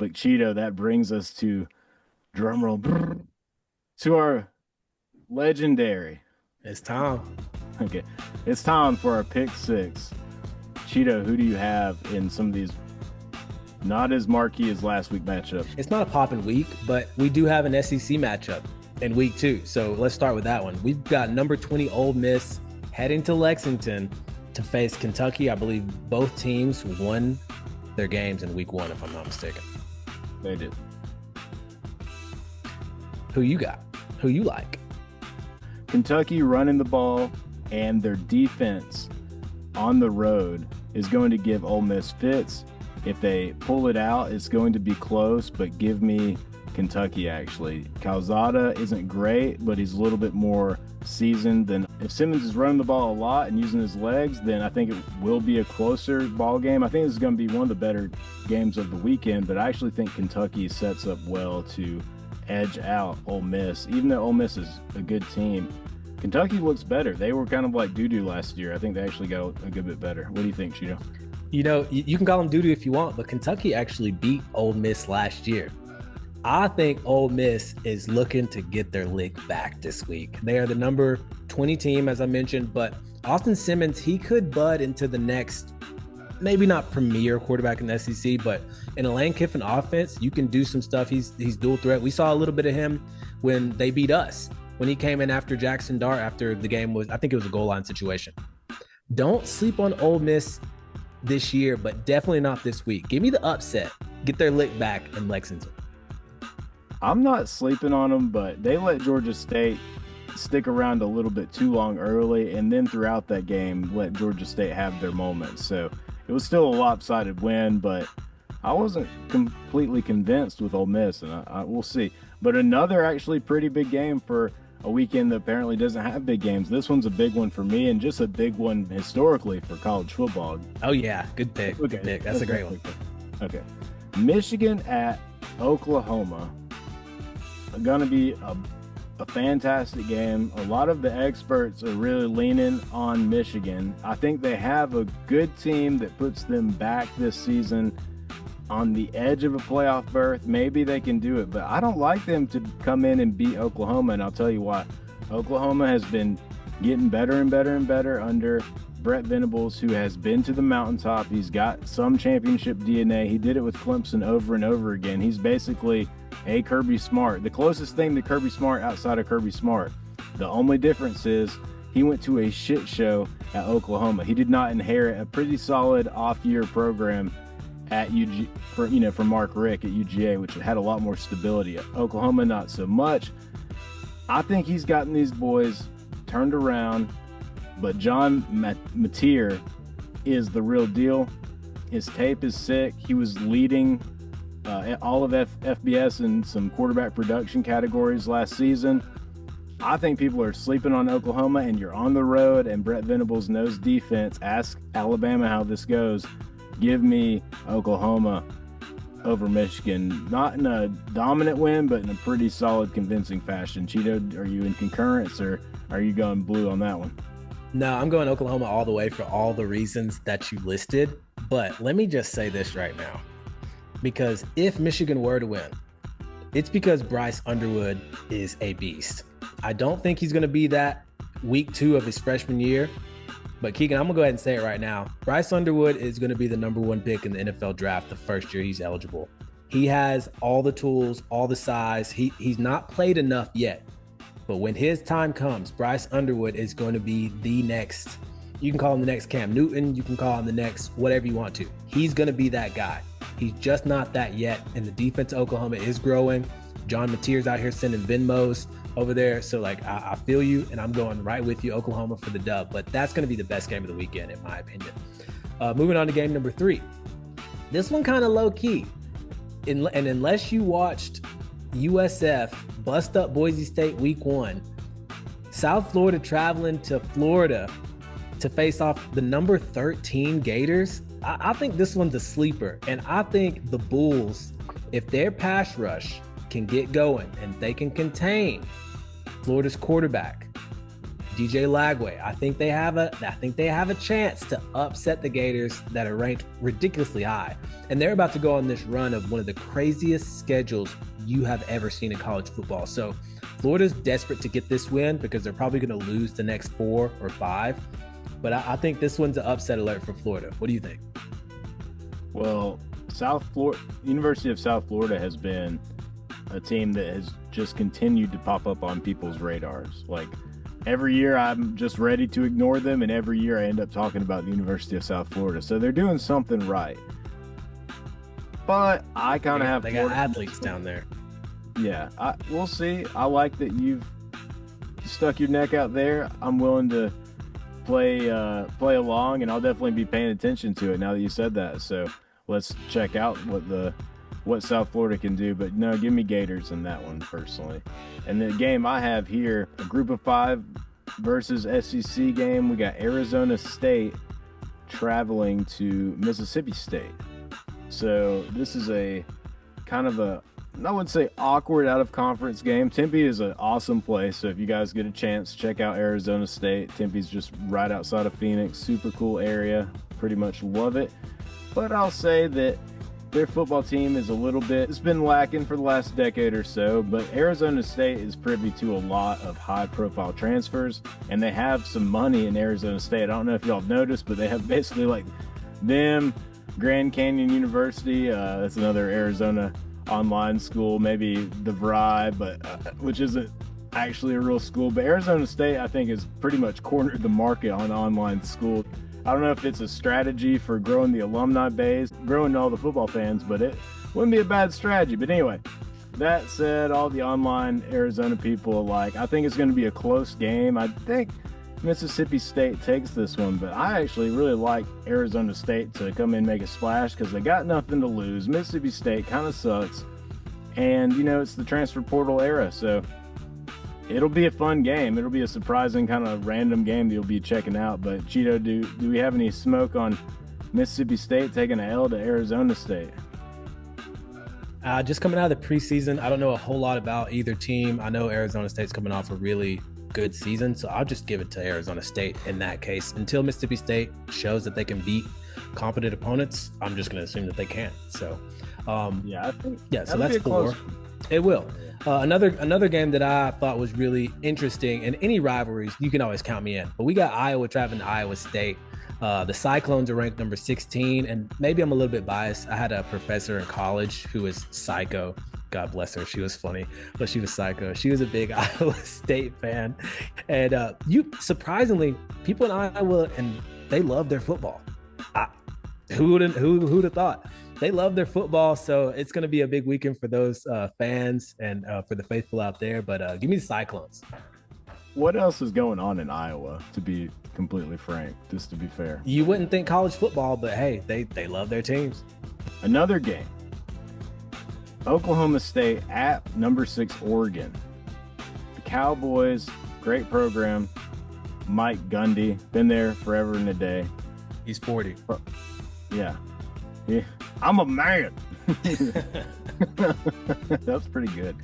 But Cheeto, that brings us to drumroll to our legendary. It's time. Okay, it's time for our pick six. Cheeto, who do you have in some of these not as marquee as last week matchups? It's not a popping week, but we do have an SEC matchup in week 2. So let's start with that one. We've got number 20 Ole Miss heading to Lexington to face Kentucky. I believe both teams won their games in week 1, if I'm not mistaken. They did. Who you got? Who you like? Kentucky running the ball and their defense on the road is going to give Ole Miss fits. If they pull it out, it's going to be close, but give me Kentucky actually. Calzada isn't great, but he's a little bit more seasoned than if Simmons is running the ball a lot and using his legs, then I think it will be a closer ball game. I think this is going to be one of the better games of the weekend, but I actually think Kentucky sets up well to edge out Ole Miss. Even though Ole Miss is a good team, Kentucky looks better. They were kind of like doo-doo last year. I think they actually got a good bit better. What do you think, Cheeto? You know, you can call them doo-doo if you want, but Kentucky actually beat Ole Miss last year. I think Ole Miss is looking to get their lick back this week. They are the number 20 team, as I mentioned, but Austin Simmons, he could bud into the next, maybe not premier quarterback in the SEC, but in a Lane Kiffin offense, you can do some stuff. He's dual threat. We saw a little bit of him when they beat us, when he came in after Jackson Dart after the game was, I think it was a goal line situation. Don't sleep on Ole Miss this year, but definitely not this week. Give me the upset. Get their lick back in Lexington. I'm not sleeping on them, but they let Georgia State stick around a little bit too long early, and then throughout that game, let Georgia State have their moments. So it was still a lopsided win, but I wasn't completely convinced with Ole Miss, and we'll see. But another actually pretty big game for a weekend that apparently doesn't have big games. This one's a big one for me, and just a big one historically for college football. Oh, yeah. Good pick. Okay. Good pick. That's a great one. Okay. Michigan at Oklahoma. Going to be a fantastic game. A lot of the experts are really leaning on Michigan. I think they have a good team that puts them back this season on the edge of a playoff berth. Maybe they can do it, but I don't like them to come in and beat Oklahoma, and I'll tell you why. Oklahoma has been getting better and better and better under Brett Venables, who has been to the mountaintop. He's got some championship DNA. He did it with Clemson over and over again. He's basically a Kirby Smart, the closest thing to Kirby Smart outside of Kirby Smart. The only difference is he went to a shit show at Oklahoma. He did not inherit a pretty solid off-year program at from Mark Richt at UGA, which had a lot more stability. At Oklahoma, not so much. I think he's gotten these boys turned around, but John Mateer is the real deal. His tape is sick. He was leading all of FBS in some quarterback production categories last season. I think people are sleeping on Oklahoma, and you're on the road, and Brett Venables knows defense. Ask Alabama how this goes. Give me Oklahoma over Michigan. Not in a dominant win, but in a pretty solid, convincing fashion. Cheeto, are you in concurrence, or are you going blue on that one? No, I'm going Oklahoma all the way for all the reasons that you listed. But let me just say this right now. Because if Michigan were to win, it's because Bryce Underwood is a beast. I don't think he's going to be that week 2 of his freshman year. But Keegan, I'm going to go ahead and say it right now. Bryce Underwood is going to be the number 1 pick in the NFL draft the first year he's eligible. He has all the tools, all the size. He's not played enough yet. But when his time comes, Bryce Underwood is going to be the next. You can call him the next Cam Newton. You can call him the next whatever you want to. He's going to be that guy. He's just not that yet. And the defense of Oklahoma is growing. John Mateer's out here sending Venmos over there. So, I feel you, and I'm going right with you, Oklahoma, for the dub. But that's going to be the best game of the weekend, in my opinion. Moving on to game number 3. This one kind of low-key. And unless you watched USF bust up Boise State week 1, South Florida traveling to Florida to face off the number 13 Gators, I think this one's a sleeper. And I think the Bulls, if their pass rush can get going and they can contain Florida's quarterback, DJ Lagway. I think they have a chance to upset the Gators that are ranked ridiculously high. And they're about to go on this run of one of the craziest schedules you have ever seen in college football. So Florida's desperate to get this win because they're probably going to lose the next 4 or 5. But I think this one's an upset alert for Florida. What do you think? Well, University of South Florida has been a team that has just continued to pop up on people's radars. Like every year I'm just ready to ignore them, and every year I end up talking about the University of South Florida. So they're doing something right. But I kind of have they got athletes down there. Yeah, we'll see. I like that you've stuck your neck out there. I'm willing to play along, and I'll definitely be paying attention to it now that you said that. So let's check out what South Florida can do. But no, give me Gators in that one personally. And the game I have here, a group of 5 versus SEC game. We got Arizona State traveling to Mississippi State. So this is a kind of I would say awkward out of conference game. Tempe is an awesome place. So if you guys get a chance, check out Arizona State. Tempe's just right outside of Phoenix. Super cool area. Pretty much love it. But I'll say that their football team is it's been lacking for the last decade or so, but Arizona State is privy to a lot of high profile transfers, and they have some money in Arizona State. I don't know if y'all have noticed, but they have basically like them, Grand Canyon University, that's another Arizona online school, maybe the VRI, but which isn't actually a real school. But Arizona State, I think, has pretty much cornered the market on online school. I don't know if it's a strategy for growing the alumni base, growing all the football fans, but it wouldn't be a bad strategy. But anyway, that said, all the online Arizona people alike, I think it's going to be a close game. I think Mississippi State takes this one, but I actually really like Arizona State to come in and make a splash because they got nothing to lose. Mississippi State kind of sucks, and it's the transfer portal era, so it'll be a fun game. It'll be a surprising kind of random game that you'll be checking out. But Chito, do we have any smoke on Mississippi State taking an L to Arizona State? Just coming out of the preseason, I don't know a whole lot about either team. I know Arizona State's coming off a really good season, so I'll just give it to Arizona State in that case. Until Mississippi State shows that they can beat competent opponents, I'm just going to assume that they can. So, I think so that's 4. It will. Another game that I thought was really interesting, and any rivalries, you can always count me in. But we got Iowa traveling to Iowa State. The Cyclones are ranked number 16, and maybe I'm a little bit biased. I had a professor in college who was psycho. God bless her. She was funny, but she was psycho. She was a big Iowa State fan. And surprisingly, people in Iowa, and they love their football. Who'd have thought? They love their football, so it's going to be a big weekend for those fans and for the faithful out there. But give me the Cyclones. What else is going on in Iowa, to be completely frank, just to be fair? You wouldn't think college football, but hey, they love their teams. Another game. Oklahoma State at number 6 Oregon. The Cowboys, great program. Mike Gundy, been there forever and a day. He's 40. Yeah. I'm a man. That's pretty good.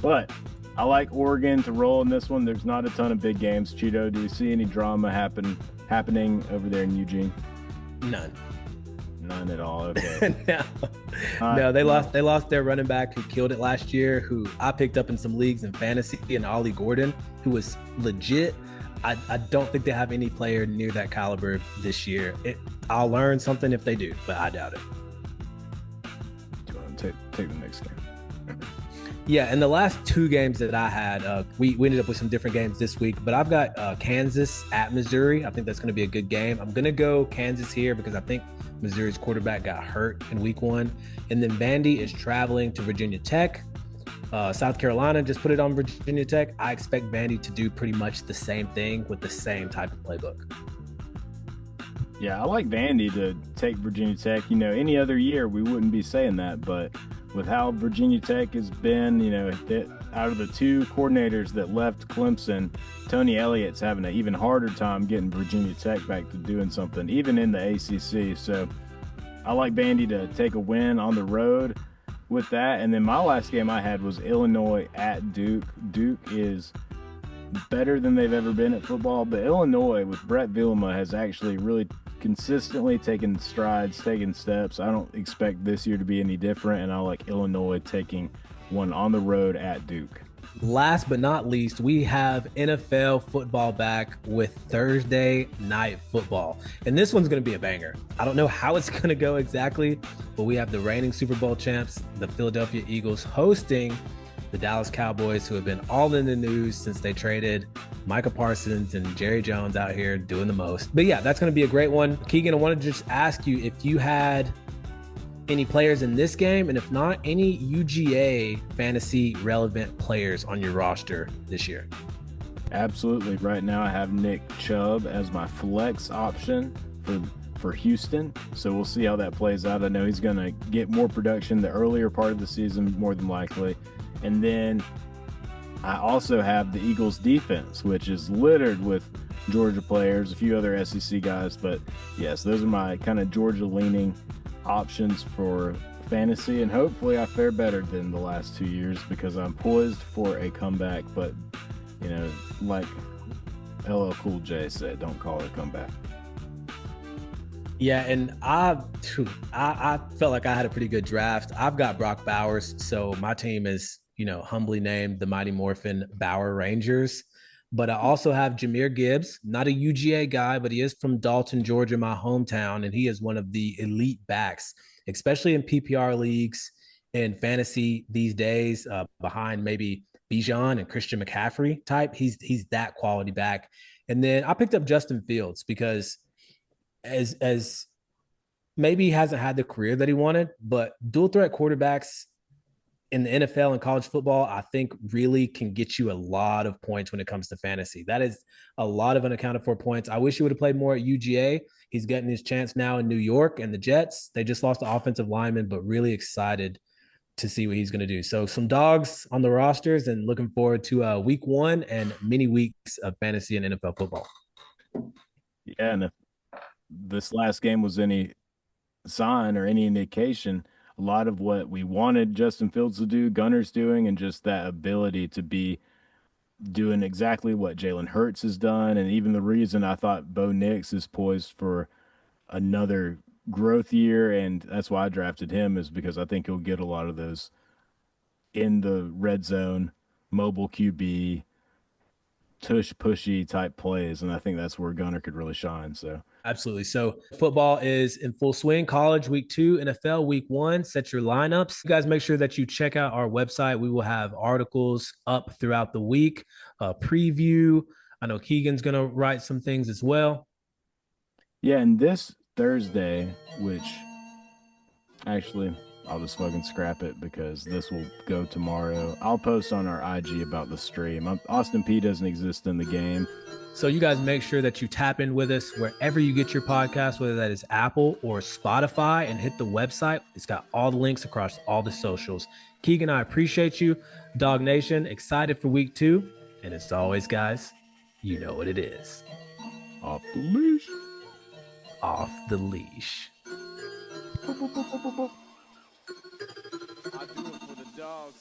But I like Oregon to roll in this one. There's not a ton of big games. Chito, do you see any drama happening over there in Eugene? None at all. Okay. No, they lost their running back who killed it last year, who I picked up in some leagues in fantasy, and Ollie Gordon, who was legit. I don't think they have any player near that caliber this year. I'll learn something if they do, but I doubt it. Do you want to take the next game? Yeah, and the last 2 games that I had, we ended up with some different games this week, but I've got Kansas at Missouri. I think that's going to be a good game. I'm going to go Kansas here because I think Missouri's quarterback got hurt in week 1. And then Vandy is traveling to Virginia Tech. South Carolina just put it on Virginia Tech. I expect Vandy to do pretty much the same thing with the same type of playbook. Yeah, I like Vandy to take Virginia Tech. Any other year we wouldn't be saying that, but with how Virginia Tech has been, out of the 2 coordinators that left Clemson, Tony Elliott's having an even harder time getting Virginia Tech back to doing something, even in the ACC. So I like Vandy to take a win on the road with that. And then my last game I had was Illinois at Duke. Duke is better than they've ever been at football. But Illinois with Brett Bielema has actually really consistently taken strides, taken steps. I don't expect this year to be any different, and I like Illinois taking one on the road at Duke. Last but not least, we have NFL football back with Thursday night football. And this one's going to be a banger. I don't know how it's going to go exactly, but we have the reigning Super Bowl champs, the Philadelphia Eagles, hosting the Dallas Cowboys, who have been all in the news since they traded Micah Parsons and Jerry Jones out here doing the most. But yeah, that's going to be a great one. Keegan, I wanted to just ask you if you had any players in this game, and if not, any UGA fantasy relevant players on your roster this year. Absolutely. Right now I have Nick Chubb as my flex option for Houston, so we'll see how that plays out. I know he's going to get more production the earlier part of the season, more than likely. And then I also have the Eagles defense, which is littered with Georgia players, a few other SEC guys, but yes, those are my kind of Georgia leaning options for fantasy, and hopefully I fare better than the last 2 years because I'm poised for a comeback. But you know, like LL Cool J said, don't call it a comeback. Yeah, and I felt like I had a pretty good draft. I've got Brock Bowers, so my team is, you know, humbly named the Mighty Morphin Bower Rangers. But I also have Jahmyr Gibbs, not a UGA guy, but he is from Dalton, Georgia, my hometown, and he is one of the elite backs, especially in PPR leagues and fantasy these days, behind maybe Bijan and Christian McCaffrey type. He's that quality back. And then I picked up Justin Fields because as maybe he hasn't had the career that he wanted, but dual threat quarterbacks in the NFL and college football, I think really can get you a lot of points when it comes to fantasy. That is a lot of unaccounted for points. I wish he would have played more at UGA. He's getting his chance now in New York, and the Jets, they just lost the offensive lineman, but really excited to see what he's going to do. So some dogs on the rosters, and looking forward to week 1 and many weeks of fantasy and NFL football. Yeah, and if this last game was any sign or any indication, a lot of what we wanted Justin Fields to do, Gunner's doing, and just that ability to be doing exactly what Jalen Hurts has done. And even the reason I thought Bo Nix is poised for another growth year, and that's why I drafted him, is because I think he'll get a lot of those in the red zone, mobile QB, tush pushy type plays, and I think that's where Gunner could really shine. So absolutely. So football is in full swing. College week 2, NFL week 1. Set your lineups. You guys make sure that you check out our website. We will have articles up throughout the week, a preview. I know Keegan's going to write some things as well. Yeah, and this Thursday, which actually I'll just fucking scrap it because this will go tomorrow. I'll post on our IG about the stream. Austin P doesn't exist in the game. So you guys make sure that you tap in with us wherever you get your podcast, whether that is Apple or Spotify, and hit the website. It's got all the links across all the socials. Keegan, I appreciate you. Dog Nation, excited for week 2. And as always, guys, you know what it is. Off the leash. Off the leash. I do it for the dogs.